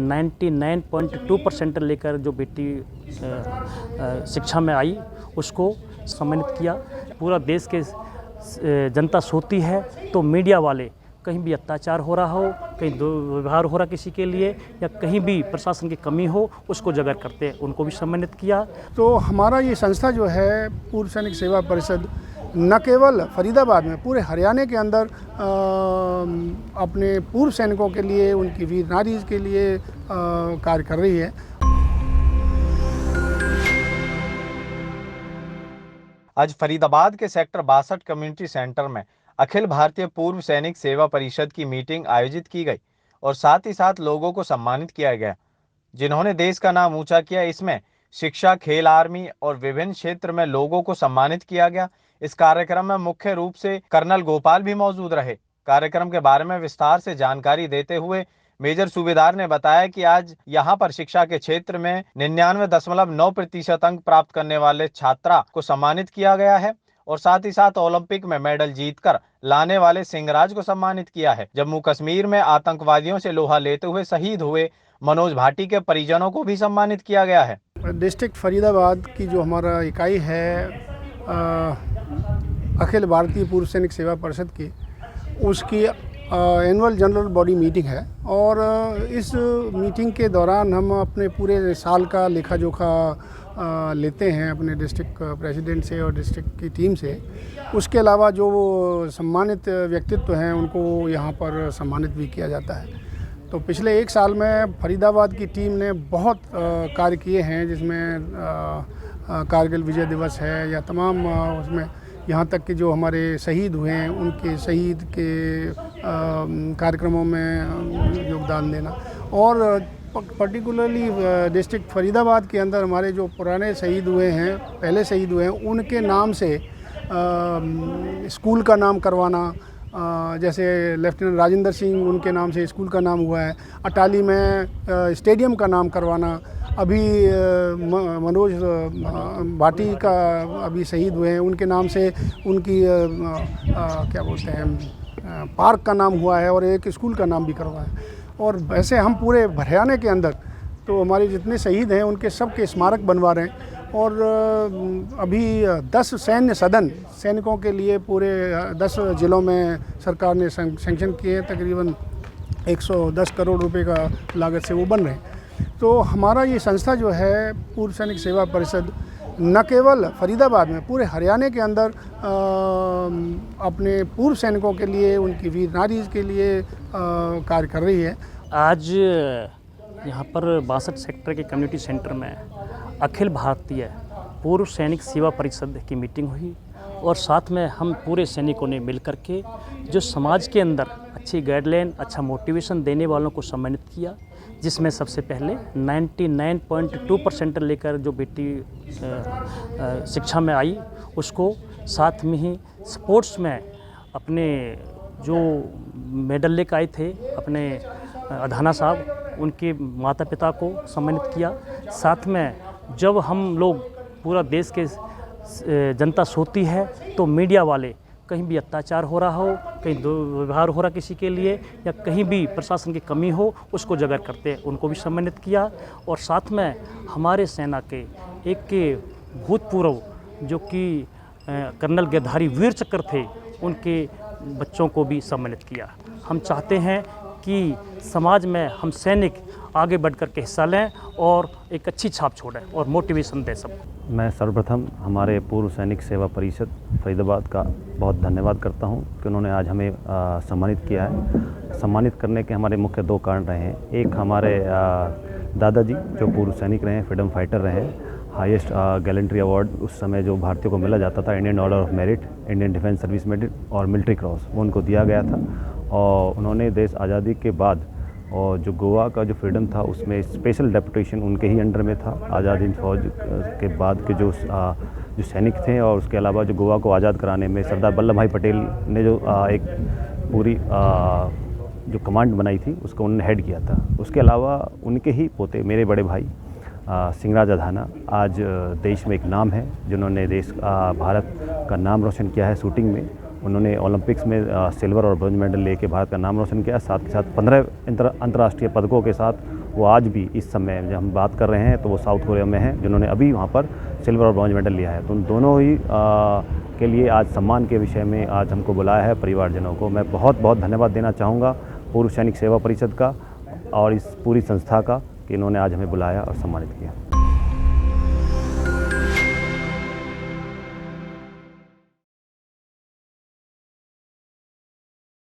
99.2% लेकर जो बेटी शिक्षा में आई उसको सम्मानित किया। पूरा देश के जनता सोती है तो मीडिया वाले कहीं भी अत्याचार हो रहा हो, कहीं दुर्व्यवहार हो रहा किसी के लिए, या कहीं भी प्रशासन की कमी हो, उसको उजागर करते हैं, उनको भी सम्मानित किया। तो हमारा ये संस्था जो है पूर्व सैनिक सेवा परिषद न केवल फरीदाबाद में, पूरे हरियाणा के अंदर अपने पूर्व सैनिकों के लिए, उनकी वीर नारी के लिए कार्य कर रही है। आज फरीदाबाद के सेक्टर 62 कम्युनिटी सेंटर में अखिल भारतीय पूर्व सैनिक सेवा परिषद की मीटिंग आयोजित की गई और साथ ही साथ लोगों को सम्मानित किया गया जिन्होंने देश का नाम ऊंचा किया। इसमें शिक्षा, खेल, आर्मी और विभिन्न क्षेत्र में लोगों को सम्मानित किया गया। इस कार्यक्रम में मुख्य रूप से कर्नल गोपाल भी मौजूद रहे। कार्यक्रम के बारे में विस्तार से जानकारी देते हुए मेजर सूबेदार ने बताया कि आज यहां पर शिक्षा के क्षेत्र में 99.9% अंक प्राप्त करने वाले छात्रा को सम्मानित किया गया है और साथ ही साथ ओलंपिक में मेडल जीतकर लाने वाले सिंहराज को सम्मानित किया है। जम्मू कश्मीर में आतंकवादियों से लोहा लेते हुए शहीद हुए मनोज भाटी के परिजनों को भी सम्मानित किया गया है। डिस्ट्रिक्ट फरीदाबाद की जो हमारा इकाई है अखिल भारतीय पूर्व सैनिक सेवा परिषद की, उसकी एनुअल जनरल बॉडी मीटिंग है और इस मीटिंग के दौरान हम अपने पूरे साल का लेखा जोखा लेते हैं अपने डिस्ट्रिक्ट प्रेसिडेंट से और डिस्ट्रिक्ट की टीम से। उसके अलावा जो सम्मानित व्यक्तित्व हैं उनको यहाँ पर सम्मानित भी किया जाता है। तो पिछले एक साल में फरीदाबाद की टीम ने बहुत कार्य किए हैं, जिसमें कारगिल विजय दिवस है या तमाम उसमें यहाँ तक कि जो हमारे शहीद हुए हैं उनके शहीद के कार्यक्रमों में योगदान देना, और पर्टिकुलरली डिस्ट्रिक्ट फरीदाबाद के अंदर हमारे जो पुराने शहीद हुए हैं, पहले शहीद हुए हैं, उनके नाम से स्कूल का नाम करवाना। जैसे लेफ्टिनेंट राजेंद्र सिंह, उनके नाम से स्कूल का नाम हुआ है। अटाली में स्टेडियम का नाम करवाना। अभी मनोज भाटी का अभी शहीद हुए हैं, उनके नाम से उनकी क्या बोलते हैं पार्क का नाम हुआ है और एक स्कूल का नाम भी करवाया है। और वैसे हम पूरे हरियाणा के अंदर तो हमारे जितने शहीद हैं उनके सब के स्मारक बनवा रहे हैं। और अभी 10 सैन्य सदन सैनिकों के लिए पूरे 10 ज़िलों में सरकार ने सैंक्शन किए हैं। तकरीबन 110 करोड़ रुपए का लागत से वो बन रहे हैं। तो हमारा ये संस्था जो है पूर्व सैनिक सेवा परिषद न केवल फरीदाबाद में, पूरे हरियाणा के अंदर अपने पूर्व सैनिकों के लिए, उनकी वीर नारी के लिए कार्य कर रही है। आज यहाँ पर 62 सेक्टर के कम्युनिटी सेंटर में अखिल भारतीय पूर्व सैनिक सेवा परिषद की मीटिंग हुई और साथ में हम पूरे सैनिकों ने मिलकर के जो समाज के अंदर अच्छी गाइडलाइन, अच्छा मोटिवेशन देने वालों को सम्मानित किया, जिसमें सबसे पहले 99.2% लेकर जो बेटी शिक्षा में आई उसको, साथ में ही स्पोर्ट्स में अपने जो मेडल लेकर आए थे अपने अधाना साहब, उनके माता पिता को सम्मानित किया। साथ में जब हम लोग पूरा देश के जनता सोती है तो मीडिया वाले कहीं भी अत्याचार हो रहा हो, कहीं दुर्व्यवहार हो रहा किसी के लिए, या कहीं भी प्रशासन की कमी हो, उसको उजागर करते हैं, उनको भी सम्मानित किया। और साथ में हमारे सेना के एक के भूतपूर्व जो कि कर्नल गिरधारी वीर चक्र थे, उनके बच्चों को भी सम्मानित किया। हम चाहते हैं कि समाज में हम सैनिक आगे बढ़ कर के हिस्सा लें और एक अच्छी छाप छोड़ें और मोटिवेशन दें सबको। मैं सर्वप्रथम हमारे पूर्व सैनिक सेवा परिषद फरीदाबाद का बहुत धन्यवाद करता हूं कि उन्होंने आज हमें सम्मानित किया है। सम्मानित करने के हमारे मुख्य 2 कारण रहे हैं। एक, हमारे दादाजी जो पूर्व सैनिक रहे हैं, फ्रीडम फाइटर रहे हैं, हाईएस्ट गैलेंट्री अवार्ड उस समय जो भारतीयों को मिला जाता था, Indian order of merit, Indian defence service medal और मिलिट्री क्रॉस, वो उनको दिया गया था। और उन्होंने देश आज़ादी के बाद और जो गोवा का जो फ्रीडम था उसमें स्पेशल डेपुटेशन उनके ही अंडर में था। आज़ाद हिंद फौज के बाद के जो सैनिक थे, और उसके अलावा जो गोवा को आज़ाद कराने में सरदार वल्लभ भाई पटेल ने जो एक पूरी जो कमांड बनाई थी उसको उन्होंने हेड किया था। उसके अलावा उनके ही पोते, मेरे बड़े भाई सिंहराज अधाना, आज देश में एक नाम है, जिन्होंने भारत का नाम रोशन किया है शूटिंग में। उन्होंने ओलंपिक्स में सिल्वर और ब्रोंज मेडल लेके भारत का नाम रोशन किया। साथ के साथ 15 अंतर्राष्ट्रीय पदकों के साथ वो आज भी इस समय जब हम बात कर रहे हैं तो वो साउथ कोरिया में हैं, जिन्होंने अभी वहाँ पर सिल्वर और ब्रॉन्ज मेडल लिया है। तो उन दोनों ही के लिए आज सम्मान के विषय में आज हमको बुलाया है परिवारजनों को। मैं बहुत बहुत धन्यवाद देना चाहूँगा पूर्व सैनिक सेवा परिषद का और इस पूरी संस्था का कि इन्होंने आज हमें बुलाया और सम्मानित किया।